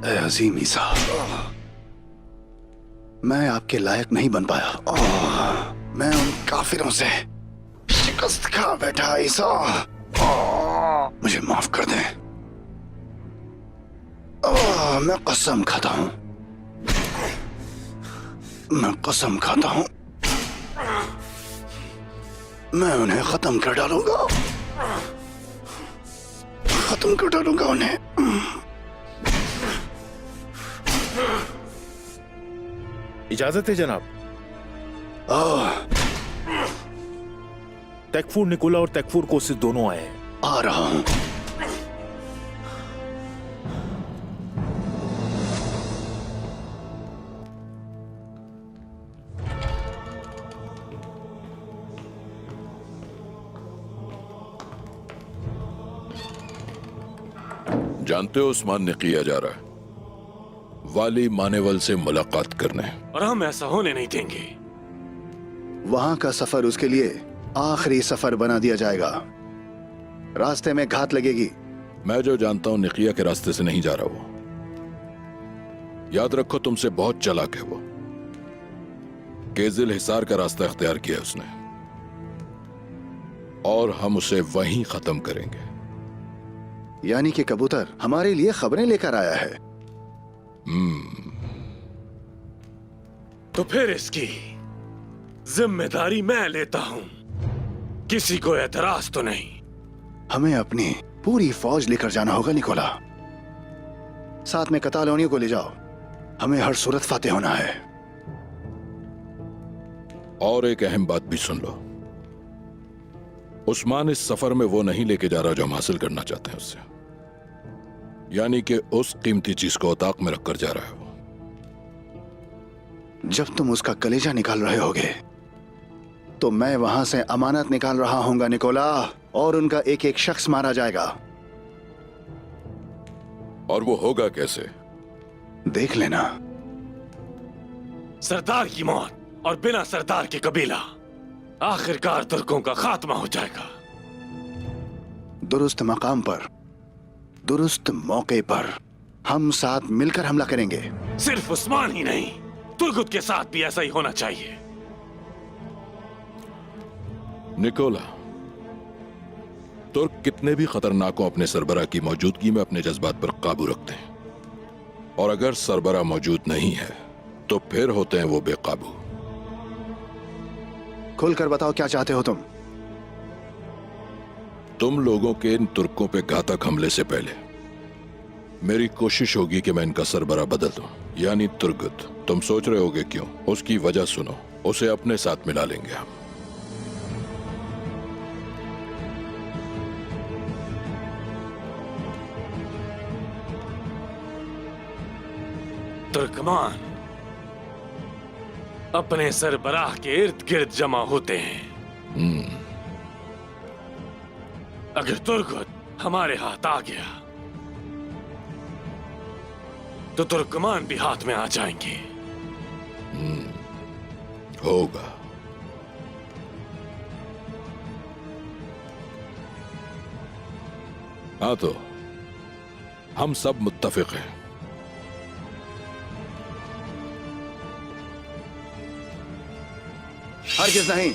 ए अजीम ईसा, मैं आपके लायक नहीं बन पाया। मैं उन काफिरों से शिकस्त खा बैठा ईसा। मुझे माफ कर दें। मैं कसम खाता हूं, मैं कसम खाता हूं, मैं उन्हें खत्म कर डालूंगा, खत्म कर डालूंगा उन्हें। इजाजत है जनाब। तकफूर निकोला और तकफूर कोसिस दोनों आए हैं। आ रहा हूं। जानते हो उस्मान ने किया जा रहा है वाली मानेवल से मुलाकात करने, और हम ऐसा होने नहीं देंगे। वहां का सफर उसके लिए आखिरी सफर बना दिया जाएगा। रास्ते में घात लगेगी। मैं जो जानता हूं निकिया के रास्ते से नहीं जा रहा वो। याद रखो तुमसे बहुत चालाक है वो। केजिल हिसार का रास्ता इख्तियार किया उसने, और हम उसे वहीं खत्म करेंगे। यानी कि कबूतर हमारे लिए खबरें लेकर आया है। तो फिर इसकी जिम्मेदारी मैं लेता हूं। किसी को एतराज तो नहीं। हमें अपनी पूरी फौज लेकर जाना होगा निकोला। साथ में कतालोनियों को ले जाओ। हमें हर सूरत फातेह होना है। और एक अहम बात भी सुन लो, उस्मान इस सफर में वो नहीं लेके जा रहा जो हम हासिल करना चाहते हैं उससे। यानी कि उस कीमती चीज को औताक में रखकर जा रहा है वो। जब तुम उसका कलेजा निकाल रहे होगे तो मैं वहां से अमानत निकाल रहा हूंगा निकोला, और उनका एक एक शख्स मारा जाएगा। और वो होगा कैसे? देख लेना। सरदार की मौत और बिना सरदार के कबीला, आखिरकार तुर्कों का खात्मा हो जाएगा। दुरुस्त मकाम पर, दुरुस्त मौके पर हम साथ मिलकर हमला करेंगे। सिर्फ उस्मान ही नहीं, तुर्गुत के साथ भी ऐसा ही होना चाहिए। निकोला, तुर्क कितने भी खतरनाक हो अपने सरबरा की मौजूदगी में अपने जज्बात पर काबू रखते हैं, और अगर सरबरा मौजूद नहीं है तो फिर होते हैं वो बेकाबू। खुलकर बताओ क्या चाहते हो तुम? तुम लोगों के इन तुर्कों पे घातक हमले से पहले मेरी कोशिश होगी कि मैं इनका सरबरा बदल दूं, यानी तुर्गुत। तुम सोच रहे होगे क्यों? उसकी वजह सुनो, उसे अपने साथ मिला लेंगे हम। तुर्कमान अपने सरबराह के इर्द गिर्द जमा होते हैं। अगर तुर्गुत हमारे हाथ आ गया तो तुर्कमान भी हाथ में आ जाएंगे। होगा। हाँ, तो हम सब मुत्तफिक हैं। हरगिज़ नहीं।